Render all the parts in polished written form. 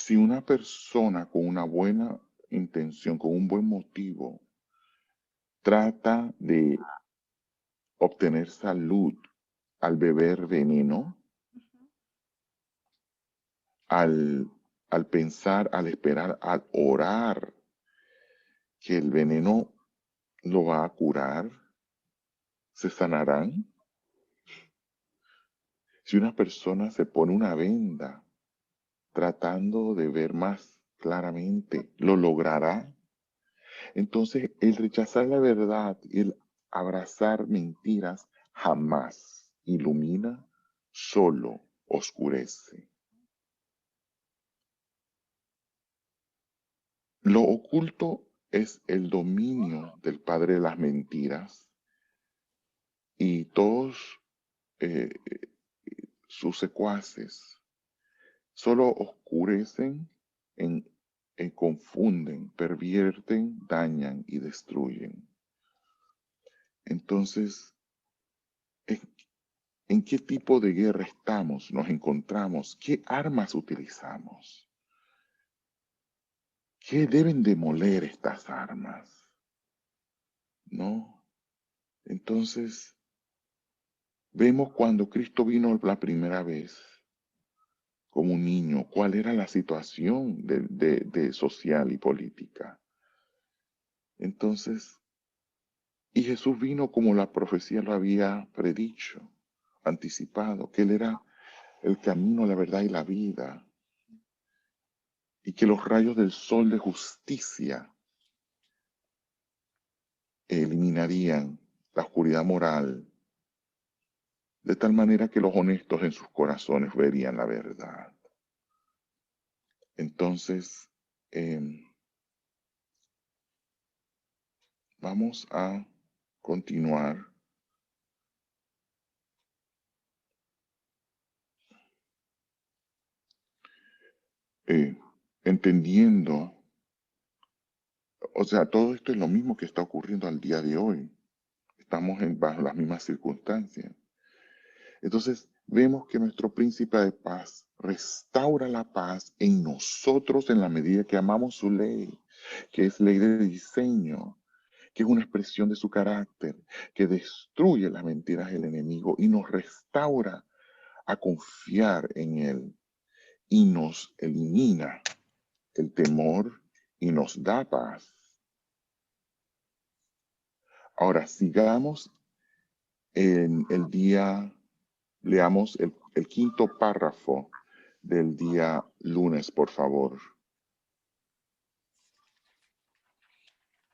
si una persona con una buena intención, con un buen motivo, trata de obtener salud al beber veneno, al, al pensar, al esperar, al orar que el veneno lo va a curar, se sanarán. Si una persona se pone una venda tratando de ver más claramente, ¿lo logrará? Entonces, el rechazar la verdad y el abrazar mentiras jamás ilumina, solo oscurece. Lo oculto es el dominio del padre de las mentiras y todos eh, sus secuaces solo oscurecen, en, confunden, pervierten, dañan y destruyen. Entonces, ¿en, en qué tipo de guerra estamos? ¿Nos encontramos? ¿Qué armas utilizamos? ¿Qué deben demoler estas armas? ¿No? Entonces, vemos cuando Cristo vino la primera vez como un niño, cuál era la situación de social y política. Entonces, y Jesús vino como la profecía lo había predicho, anticipado, que Él era el camino, la verdad y la vida, y que los rayos del sol de justicia eliminarían la oscuridad moral, de tal manera que los honestos en sus corazones verían la verdad. Entonces, vamos a continuar entendiendo, o sea, todo esto es lo mismo que está ocurriendo al día de hoy. Estamos bajo las mismas circunstancias. Entonces, vemos que nuestro príncipe de paz restaura la paz en nosotros en la medida que amamos su ley, que es ley de diseño, que es una expresión de su carácter, que destruye las mentiras del enemigo y nos restaura a confiar en él y nos elimina el temor y nos da paz. Ahora, sigamos en el día, leamos el quinto párrafo del día lunes, por favor.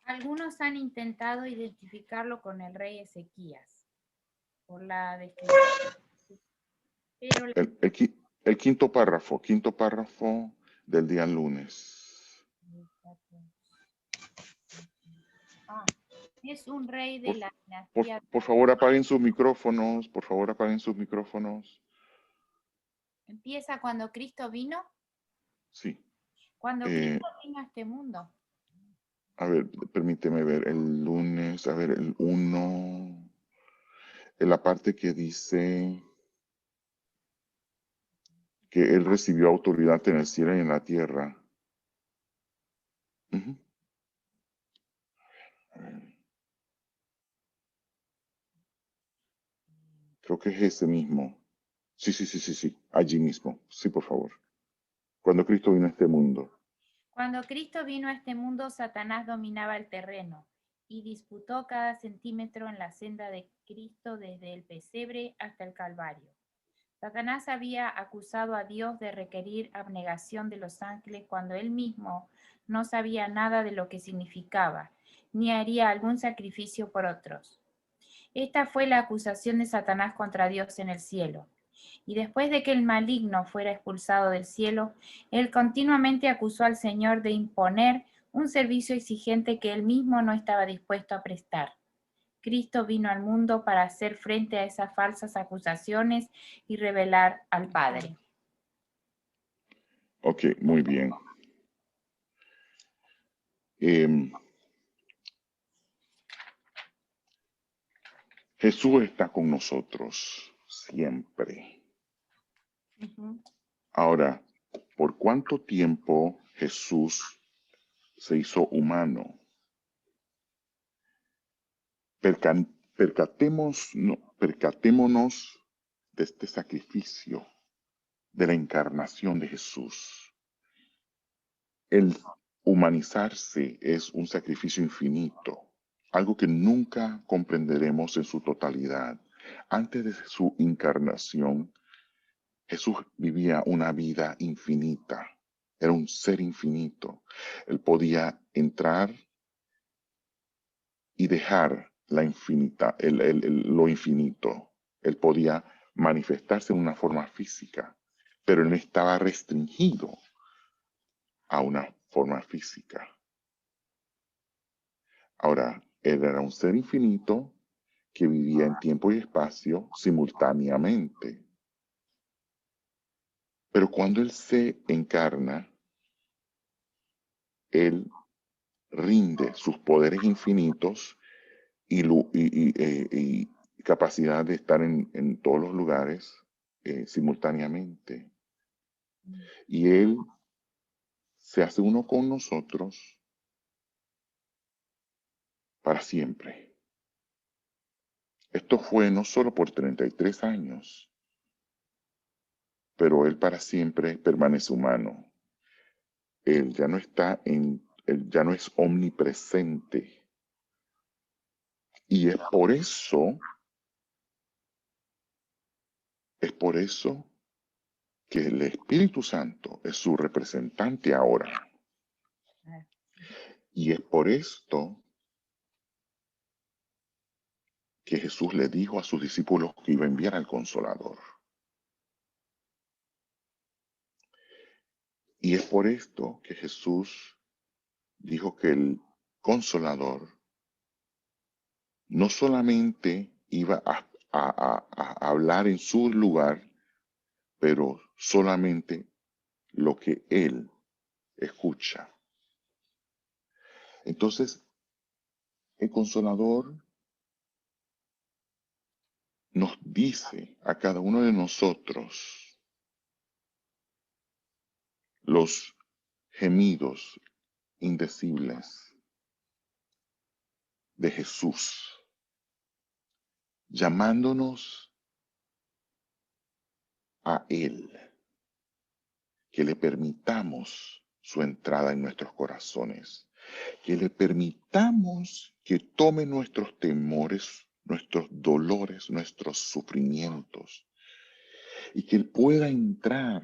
Algunos han intentado identificarlo con el rey Ezequías por la descripción, pero El quinto párrafo del día lunes. es un rey de Por, la dinastía. por favor, apaguen sus micrófonos, por favor, apaguen sus micrófonos. Empieza cuando Cristo vino, Sí. cuando Cristo vino a este mundo. A ver, permíteme ver el lunes, a ver, el 1, en la parte que dice que él recibió autoridad en el cielo y en la tierra. Uh-huh. Creo que es ese mismo. Sí, allí mismo. Sí, por favor. Cuando Cristo vino a este mundo. Cuando Cristo vino a este mundo, Satanás dominaba el terreno y disputó cada centímetro en la senda de Cristo desde el pesebre hasta el Calvario. Satanás había acusado a Dios de requerir abnegación de los ángeles cuando él mismo no sabía nada de lo que significaba, ni haría algún sacrificio por otros. Esta fue la acusación de Satanás contra Dios en el cielo. Y después de que el maligno fuera expulsado del cielo, él continuamente acusó al Señor de imponer un servicio exigente que él mismo no estaba dispuesto a prestar. Cristo vino al mundo para hacer frente a esas falsas acusaciones y revelar al Padre. Ok, muy bien. Jesús está con nosotros siempre. Uh-huh. Ahora, ¿por cuánto tiempo Jesús se hizo humano? Percatémonos de este sacrificio de la encarnación de Jesús. El humanizarse es un sacrificio infinito, algo que nunca comprenderemos en su totalidad. Antes de su encarnación, Jesús vivía una vida infinita, era un ser infinito. Él podía entrar y dejar lo infinito. Él podía manifestarse en una forma física, pero él estaba restringido a una forma física. Ahora, él era un ser infinito que vivía en tiempo y espacio simultáneamente. Pero cuando él se encarna, él rinde sus poderes infinitos y capacidad de estar en todos los lugares simultáneamente. Y él se hace uno con nosotros para siempre. Esto fue no solo por 33 años, pero él para siempre permanece humano. Él ya no él ya no es omnipresente. Y es por eso que el Espíritu Santo es su representante ahora. Y es por esto que Jesús le dijo a sus discípulos que iba a enviar al Consolador. Y es por esto que Jesús dijo que el Consolador no solamente iba a hablar en su lugar, pero solamente lo que Él escucha. Entonces, el Consolador nos dice a cada uno de nosotros los gemidos indecibles de Jesús, llamándonos a Él, que le permitamos su entrada en nuestros corazones, que le permitamos que tome nuestros temores, nuestros dolores, nuestros sufrimientos, y que Él pueda entrar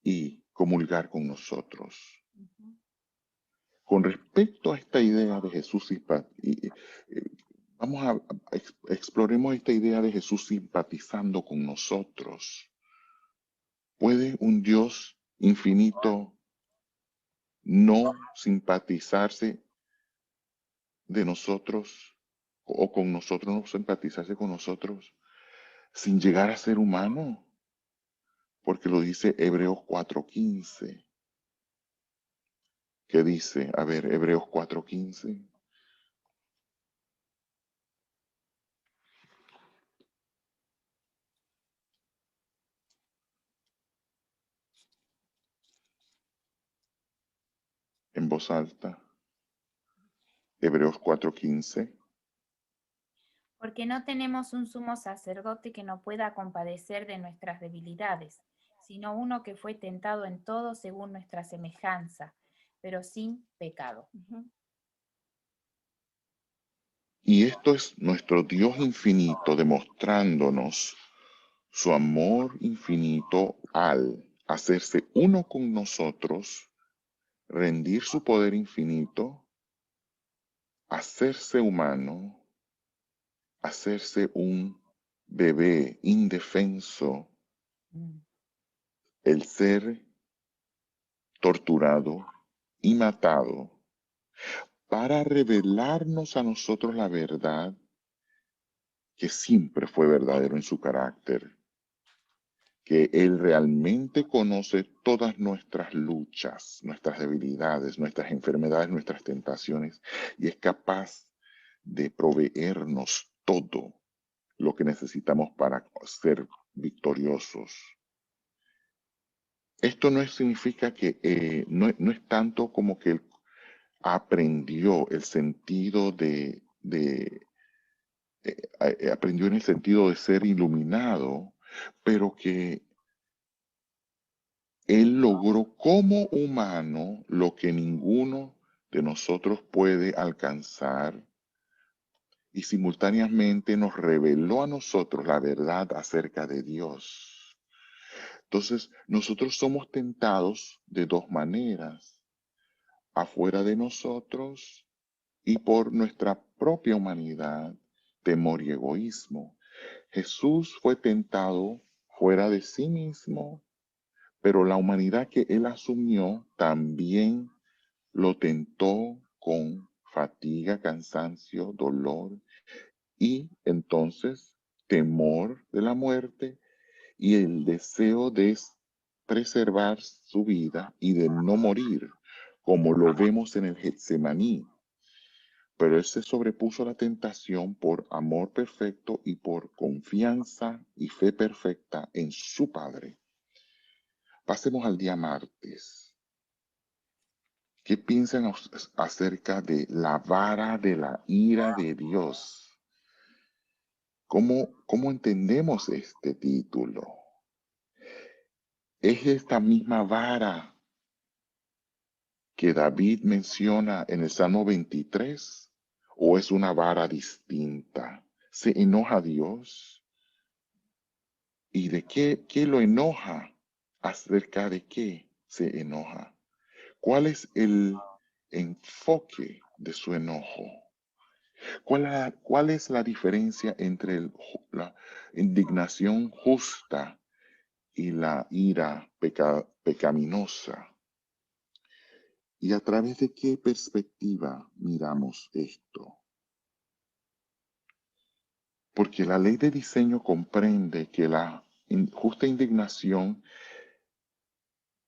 y comulgar con nosotros. Con respecto a esta idea de Jesús, vamos a exploremos esta idea de Jesús simpatizando con nosotros. ¿Puede un Dios infinito no simpatizarse de nosotros o con nosotros, no simpatizarse con nosotros sin llegar a ser humano? Porque lo dice Hebreos 4:15. ¿Qué dice? A ver, Hebreos 4:15. En voz alta. Hebreos 4:15. Porque no tenemos un sumo sacerdote que no pueda compadecer de nuestras debilidades, sino uno que fue tentado en todo según nuestra semejanza, pero sin pecado. Y esto es nuestro Dios infinito demostrándonos su amor infinito al hacerse uno con nosotros, rendir su poder infinito, hacerse humano, hacerse un bebé indefenso, el ser torturado y matado, para revelarnos a nosotros la verdad que siempre fue verdadero en su carácter, que Él realmente conoce todas nuestras luchas, nuestras debilidades, nuestras enfermedades, nuestras tentaciones, y es capaz de proveernos todo lo que necesitamos para ser victoriosos. Esto no significa que no es tanto como que él aprendió el sentido aprendió en el sentido de ser iluminado, pero que él logró como humano lo que ninguno de nosotros puede alcanzar y simultáneamente nos reveló a nosotros la verdad acerca de Dios. Entonces, nosotros somos tentados de dos maneras, afuera de nosotros y por nuestra propia humanidad, temor y egoísmo. Jesús fue tentado fuera de sí mismo, pero la humanidad que él asumió también lo tentó con fatiga, cansancio, dolor y entonces temor de la muerte y el deseo de preservar su vida y de no morir, como lo vemos en el Getsemaní. Pero él se sobrepuso a la tentación por amor perfecto y por confianza y fe perfecta en su Padre. Pasemos al día martes. ¿Qué piensan acerca de la vara de la ira de Dios? ¿Cómo entendemos este título? ¿Es esta misma vara que David menciona en el Salmo 23 o es una vara distinta? ¿Se enoja Dios? ¿Y de qué lo enoja? ¿Acerca de qué se enoja? ¿Cuál es el enfoque de su enojo? ¿Cuál es la diferencia entre la indignación justa y la ira pecaminosa? ¿Y a través de qué perspectiva miramos esto? Porque la ley de diseño comprende que la justa indignación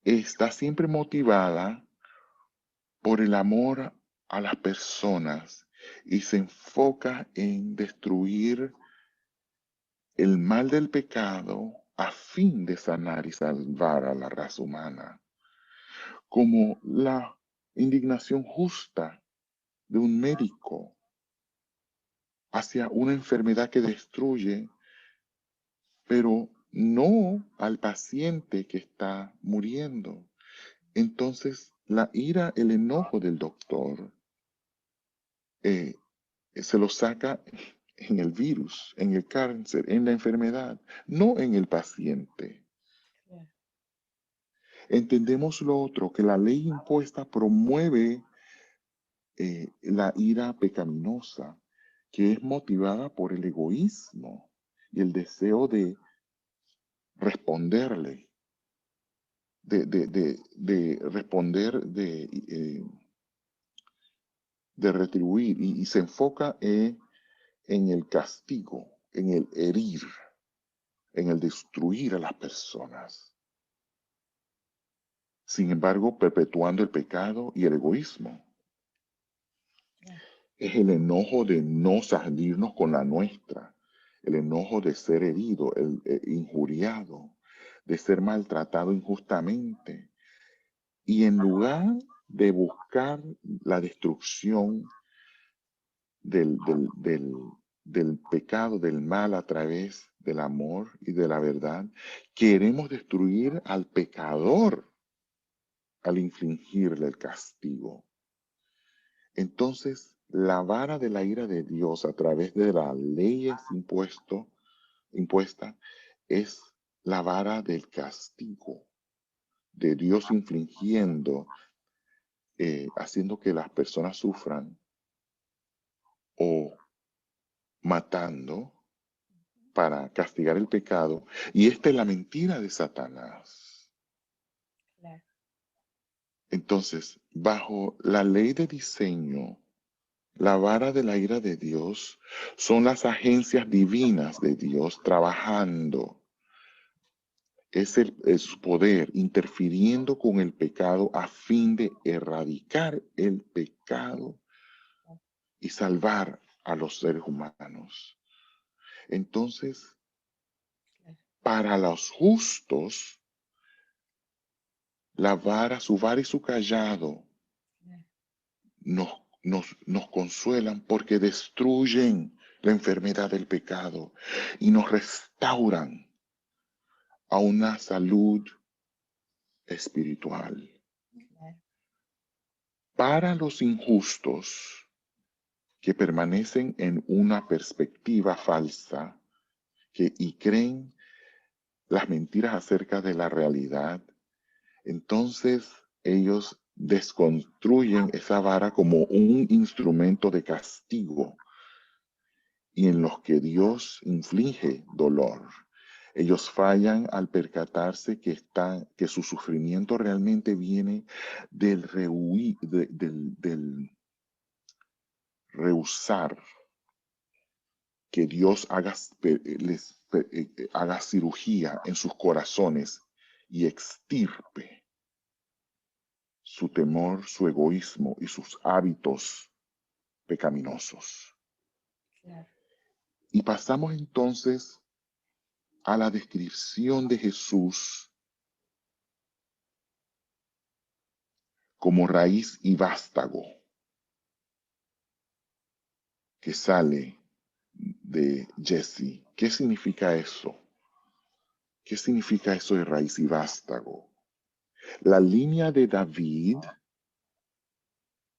está siempre motivada por el amor a las personas y se enfoca en destruir el mal del pecado a fin de sanar y salvar a la raza humana, como la indignación justa de un médico hacia una enfermedad que destruye, pero no al paciente que está muriendo. Entonces, la ira, el enojo del doctor, eh, se lo saca en el virus, en el cáncer, en la enfermedad, no en el paciente. Claro. Entendemos lo otro, que la ley impuesta promueve la ira pecaminosa, que es motivada por el egoísmo y el deseo de responderle, de responder, de retribuir, y se enfoca en el castigo, en el herir, en el destruir a las personas. Sin embargo, perpetuando el pecado y el egoísmo. Claro. Es el enojo de no salirnos con la nuestra, el enojo de ser herido, el injuriado, de ser maltratado injustamente. Y en lugar de buscar la destrucción del, del, del, del pecado, del mal a través del amor y de la verdad, queremos destruir al pecador al infligirle el castigo. Entonces, la vara de la ira de Dios a través de las leyes impuesta es la vara del castigo, de Dios infligiendo, haciendo que las personas sufran o matando para castigar el pecado. Y esta es la mentira de Satanás. Claro. Entonces, bajo la ley de diseño, la vara de la ira de Dios son las agencias divinas de Dios trabajando. Es su poder interfiriendo con el pecado a fin de erradicar el pecado y salvar a los seres humanos. Entonces, Claro. para los justos, su vara y su callado nos consuelan porque destruyen la enfermedad del pecado y nos restauran a una salud espiritual. Para los injustos que permanecen en una perspectiva falsa y creen las mentiras acerca de la realidad, entonces ellos desconstruyen esa vara como un instrumento de castigo y en los que Dios inflige dolor. Ellos fallan al percatarse que su sufrimiento realmente viene del rehusar que Dios haga cirugía en sus corazones y extirpe su temor, su egoísmo y sus hábitos pecaminosos. Claro. Y pasamos entonces a la descripción de Jesús como raíz y vástago que sale de Jesse. ¿Qué significa eso? ¿Qué significa eso de raíz y vástago? La línea de David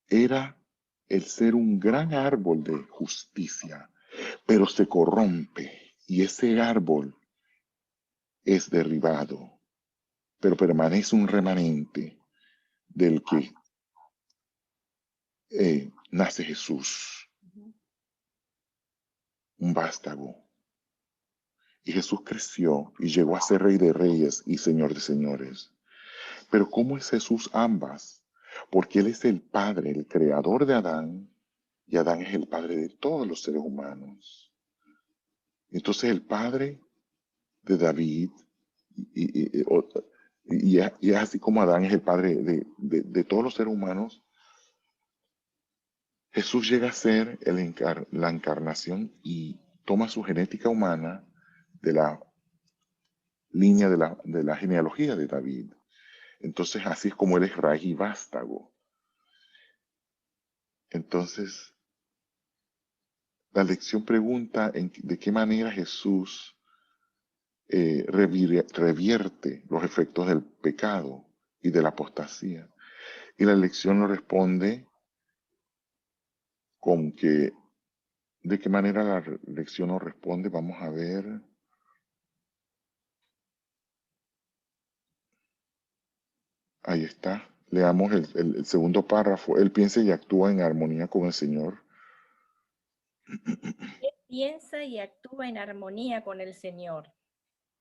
era el ser un gran árbol de justicia, pero se corrompe y ese árbol es derribado, pero permanece un remanente del que nace Jesús, un vástago. Y Jesús creció y llegó a ser Rey de Reyes y Señor de Señores. Pero ¿cómo es Jesús ambas? Porque Él es el Padre, el creador de Adán, y Adán es el Padre de todos los seres humanos. Entonces el Padre de David, y es así como Adán es el Padre de todos los seres humanos, Jesús llega a ser la encarnación y toma su genética humana de la línea de la genealogía de David. Entonces así es como él es raíz y vástago. Entonces, la lección pregunta de qué manera Jesús revierte los efectos del pecado y de la apostasía. Y la lección lo responde con que, ¿de qué manera la lección nos responde? Vamos a ver. Ahí está. Leamos el segundo párrafo. Él piensa y actúa en armonía con el Señor. Él piensa y actúa en armonía con el Señor.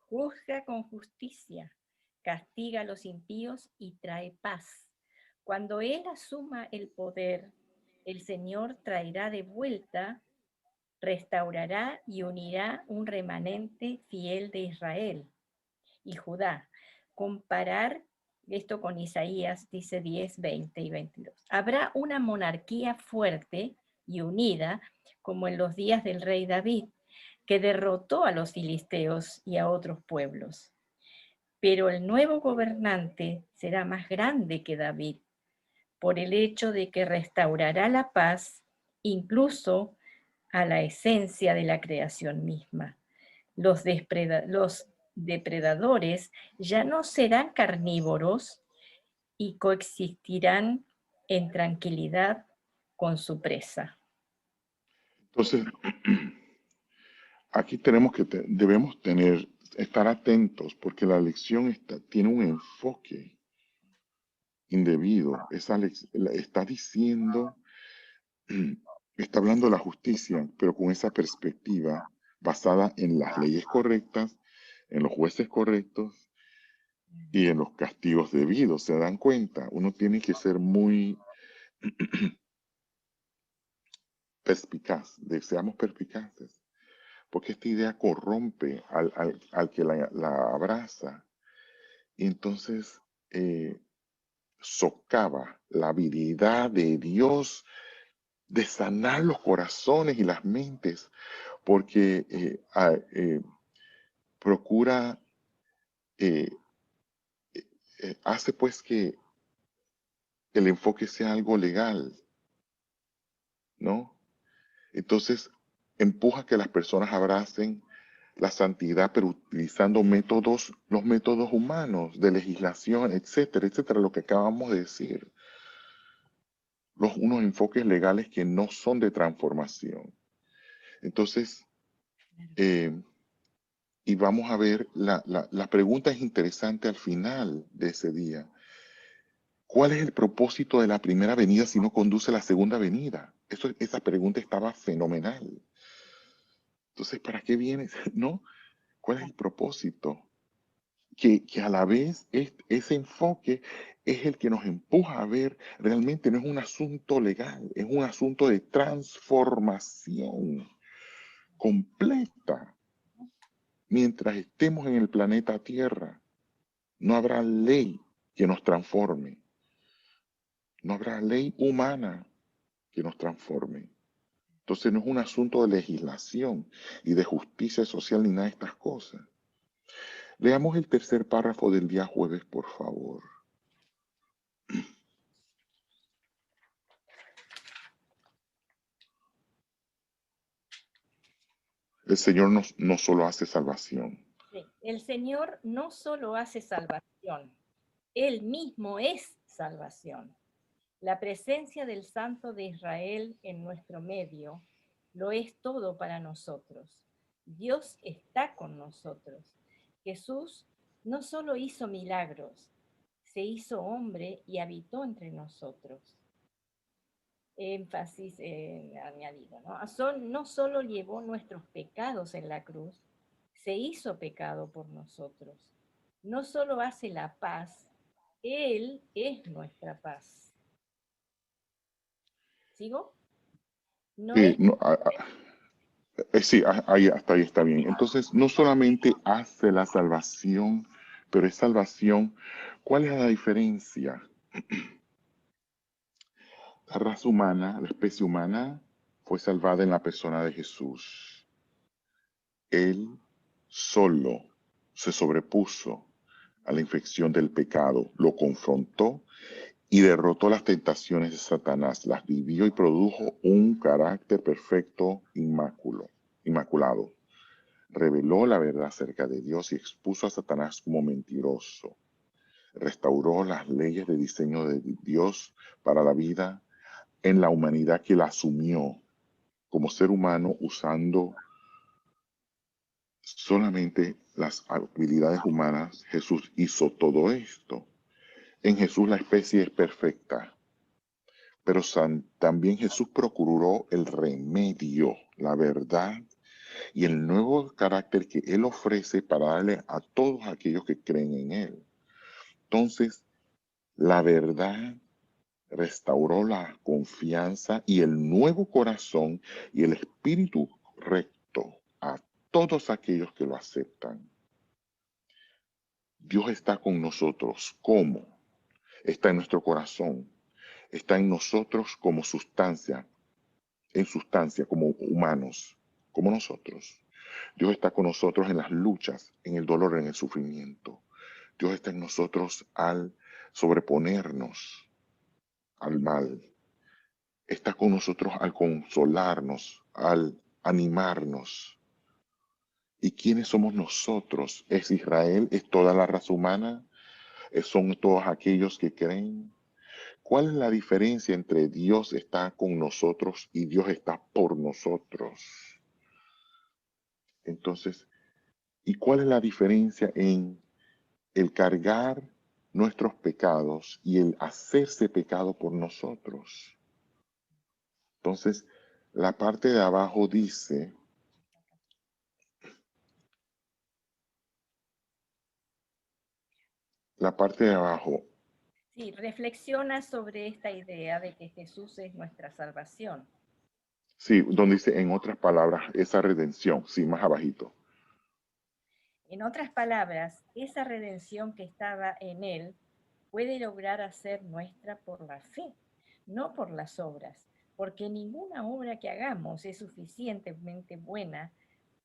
Juzga con justicia, castiga a los impíos y trae paz. Cuando Él asuma el poder, el Señor traerá de vuelta, restaurará y unirá un remanente fiel de Israel y Judá. Comparar esto con Isaías, dice 10, 20 y 22. Habrá una monarquía fuerte y unida, como en los días del rey David, que derrotó a los filisteos y a otros pueblos. Pero el nuevo gobernante será más grande que David, por el hecho de que restaurará la paz, incluso a la esencia de la creación misma. Los depredadores ya no serán carnívoros y coexistirán en tranquilidad con su presa. Entonces, aquí debemos estar atentos porque la lección tiene un enfoque indebido. Está diciendo, está hablando de la justicia, pero con esa perspectiva basada en las leyes correctas, en los jueces correctos y en los castigos debidos. ¿Se dan cuenta? Uno tiene que ser muy perspicaz, seamos perspicaces, porque esta idea corrompe al que la abraza y entonces socava la habilidad de Dios de sanar los corazones y las mentes, porque procura hace pues que el enfoque sea algo legal, ¿no? Entonces, empuja que las personas abracen la santidad, pero utilizando métodos, los métodos humanos de legislación, etcétera, etcétera, lo que acabamos de decir. Unos enfoques legales que no son de transformación. Entonces, eh, y vamos a ver, la pregunta es interesante al final de ese día. ¿Cuál es el propósito de la primera venida si no conduce a la segunda venida? Esa pregunta estaba fenomenal. Entonces, ¿para qué viene? ¿No? ¿Cuál es el propósito? Que a la vez ese enfoque es el que nos empuja a ver, realmente no es un asunto legal, es un asunto de transformación completa. Mientras estemos en el planeta Tierra, no habrá ley que nos transforme, no habrá ley humana que nos transforme. Entonces no es un asunto de legislación y de justicia social ni nada de estas cosas. Leamos el tercer párrafo del día jueves, por favor. El Señor no solo hace salvación. Sí, el Señor no solo hace salvación, Él mismo es salvación. La presencia del Santo de Israel en nuestro medio lo es todo para nosotros. Dios está con nosotros. Jesús no solo hizo milagros, se hizo hombre y habitó entre nosotros. Énfasis añadido, ¿no? No solo llevó nuestros pecados en la cruz, se hizo pecado por nosotros. No solo hace la paz, Él es nuestra paz. ¿Sigo? No Sí, es... no, sí, ahí, hasta ahí está bien. Entonces, no solamente hace la salvación, pero es salvación. ¿Cuál es la diferencia? La raza humana, la especie humana, fue salvada en la persona de Jesús. Él solo se sobrepuso a la infección del pecado, lo confrontó y derrotó las tentaciones de Satanás, las vivió y produjo un carácter perfecto, inmaculado. Reveló la verdad acerca de Dios y expuso a Satanás como mentiroso. Restauró las leyes de diseño de Dios para la vida en la humanidad que la asumió como ser humano usando solamente las habilidades humanas. Jesús hizo todo esto. En Jesús la especie es perfecta, pero también Jesús procuró el remedio, la verdad y el nuevo carácter que Él ofrece para darle a todos aquellos que creen en Él. Entonces, la verdad restauró la confianza y el nuevo corazón y el espíritu recto a todos aquellos que lo aceptan. Dios está con nosotros. ¿Cómo? Está en nuestro corazón. Está en nosotros como sustancia, en sustancia, como humanos, como nosotros. Dios está con nosotros en las luchas, en el dolor, en el sufrimiento. Dios está en nosotros al sobreponernos al mal. Está con nosotros al consolarnos, al animarnos. ¿Y quiénes somos nosotros? ¿Es Israel? ¿Es toda la raza humana? ¿Son todos aquellos que creen? ¿Cuál es la diferencia entre Dios está con nosotros y Dios está por nosotros? Entonces, ¿y cuál es la diferencia en el cargar nuestros pecados y el hacerse pecado por nosotros? Entonces, la parte de abajo dice, la parte de abajo, Sí, reflexiona sobre esta idea de que Jesús es nuestra salvación. sí, donde dice, en otras palabras, esa redención, sí, más abajito. En otras palabras, esa redención que estaba en Él puede lograr hacer nuestra por la fe, no por las obras, porque ninguna obra que hagamos es suficientemente buena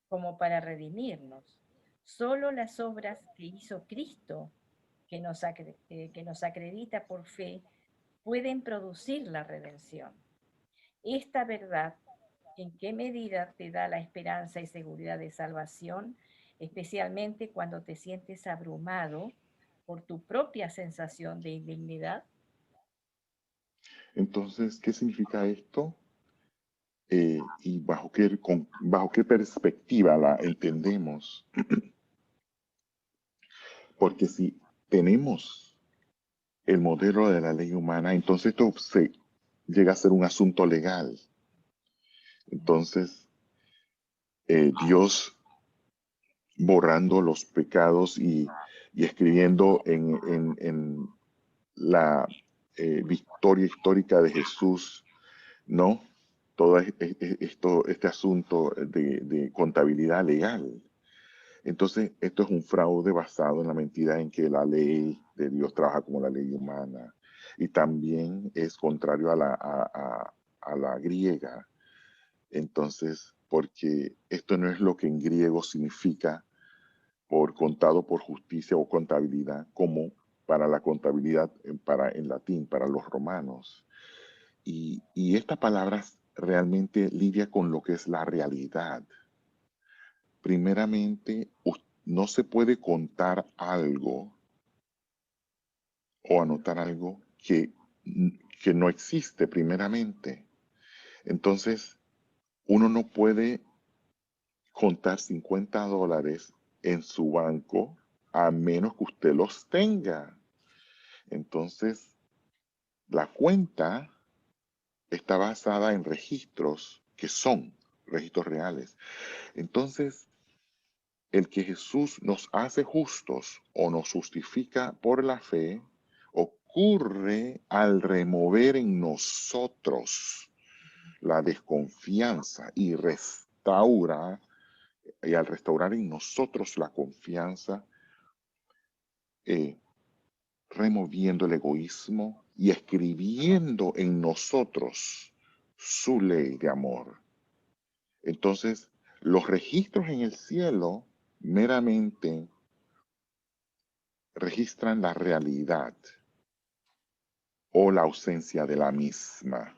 como para redimirnos. Solo las obras que hizo Cristo que nos acredita por fe pueden producir la redención. Esta verdad, ¿en qué medida te da la esperanza y seguridad de salvación, especialmente cuando te sientes abrumado por tu propia sensación de indignidad? Entonces, ¿qué significa esto? Y bajo qué perspectiva la entendemos. Porque si tenemos el modelo de la ley humana, entonces esto se llega a ser un asunto legal. Entonces, Dios borrando los pecados y escribiendo en la victoria histórica de Jesús, ¿no? Todo este asunto de contabilidad legal. Entonces, esto es un fraude basado en la mentira en que la ley de Dios trabaja como la ley humana. Y también es contrario a la griega. Entonces, porque esto no es lo que en griego significa por contado por justicia o contabilidad, como para la contabilidad en latín, para los romanos. Y esta palabra realmente lidia con lo que es la realidad. Primeramente, no se puede contar algo o anotar algo que no existe primeramente. Entonces, uno no puede contar $50 en su banco a menos que usted los tenga. Entonces, la cuenta está basada en registros que son registros reales. Entonces, el que Jesús nos hace justos o nos justifica por la fe ocurre al remover en nosotros la desconfianza y al restaurar en nosotros la confianza, removiendo el egoísmo y escribiendo en nosotros su ley de amor. Entonces, los registros en el cielo meramente registran la realidad o la ausencia de la misma.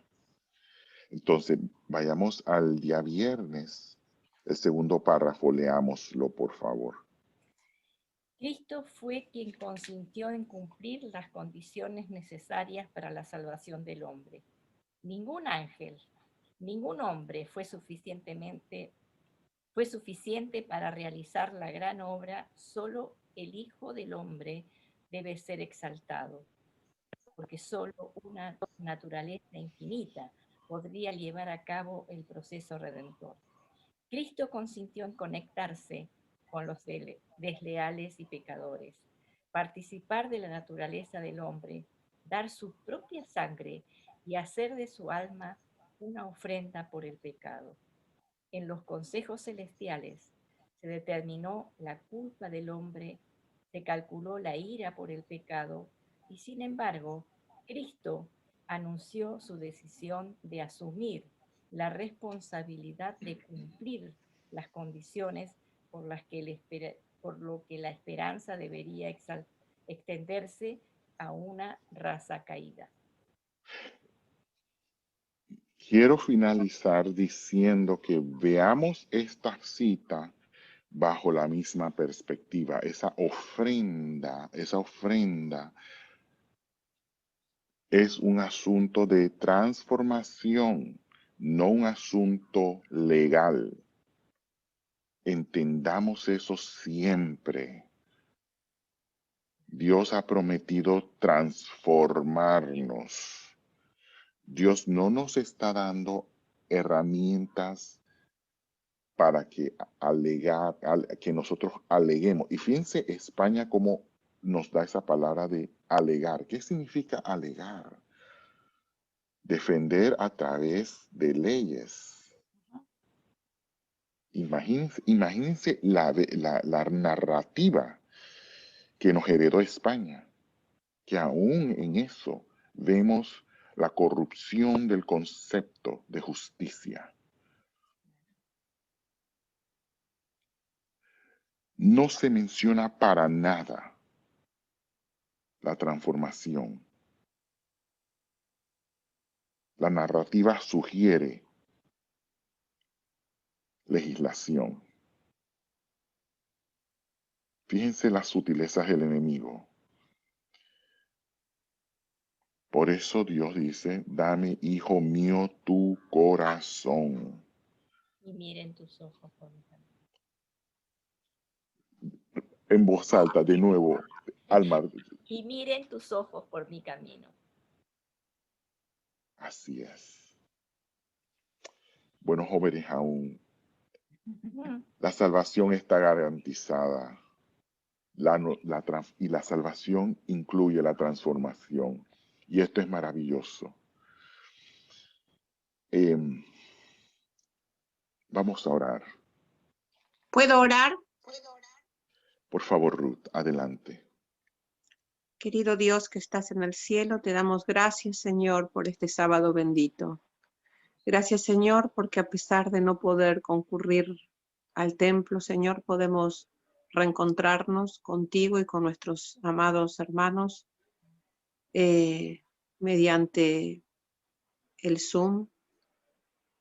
Entonces, vayamos al día viernes. El segundo párrafo, leámoslo, por favor. Cristo fue quien consintió en cumplir las condiciones necesarias para la salvación del hombre. Ningún ángel, ningún hombre fue suficiente para realizar la gran obra. Solo el Hijo del Hombre debe ser exaltado, porque solo una naturaleza infinita podría llevar a cabo el proceso redentor. Cristo consintió en conectarse con los desleales y pecadores, participar de la naturaleza del hombre, dar su propia sangre y hacer de su alma una ofrenda por el pecado. En los consejos celestiales se determinó la culpa del hombre, se calculó la ira por el pecado y sin embargo, Cristo anunció su decisión de asumir la responsabilidad de cumplir las condiciones por lo que la esperanza debería extenderse a una raza caída. Quiero finalizar diciendo que veamos esta cita bajo la misma perspectiva. Esa ofrenda es un asunto de transformación, no un asunto legal. Entendamos eso siempre. Dios ha prometido transformarnos. Dios no nos está dando herramientas para que que nosotros aleguemos. Y fíjense España cómo nos da esa palabra de alegar. ¿Qué significa alegar? Defender a través de leyes. Imagínense la narrativa que nos heredó España, que aún en eso vemos la corrupción del concepto de justicia. No se menciona para nada la transformación. La narrativa sugiere legislación. Fíjense las sutilezas del enemigo. Por eso Dios dice, dame, hijo mío, tu corazón. Y miren tus ojos por mi camino. En voz alta, de nuevo, Alma. Y miren tus ojos por mi camino. Así es. Bueno, jóvenes, aún la salvación está garantizada. Y la salvación incluye la transformación. Y esto es maravilloso. Vamos a orar. ¿Puedo orar? Por favor, Ruth, adelante. Querido Dios que estás en el cielo, te damos gracias, Señor, por este sábado bendito. Gracias, Señor, porque a pesar de no poder concurrir al templo, Señor, podemos reencontrarnos contigo y con nuestros amados hermanos mediante el Zoom.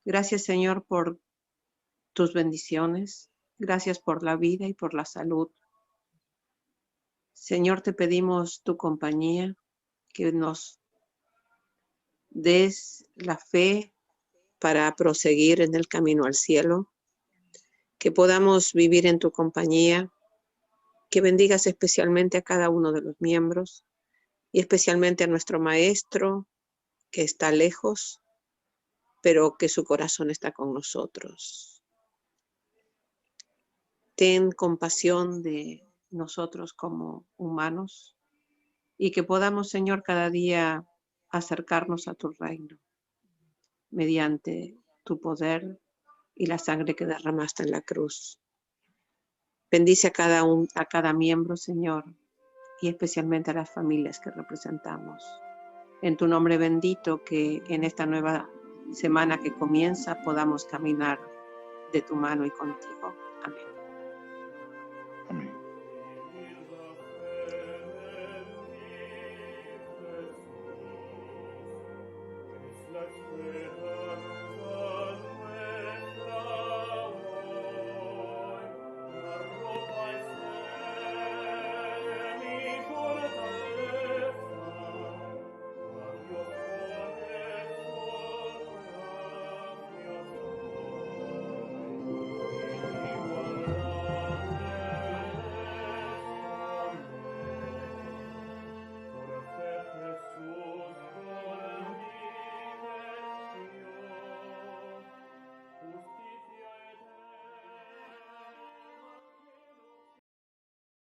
Gracias, Señor, por tus bendiciones. Gracias por la vida y por la salud. Señor, te pedimos tu compañía, que nos des la fe para proseguir en el camino al cielo, que podamos vivir en tu compañía, que bendigas especialmente a cada uno de los miembros y especialmente a nuestro maestro que está lejos, pero que su corazón está con nosotros. Ten compasión de nosotros como humanos y que podamos, Señor, cada día acercarnos a tu reino mediante tu poder y la sangre que derramaste en la cruz. Bendice a cada miembro, Señor, y especialmente a las familias que representamos. En tu nombre bendito, que en esta nueva semana que comienza podamos caminar de tu mano y contigo. Amén. Amén. La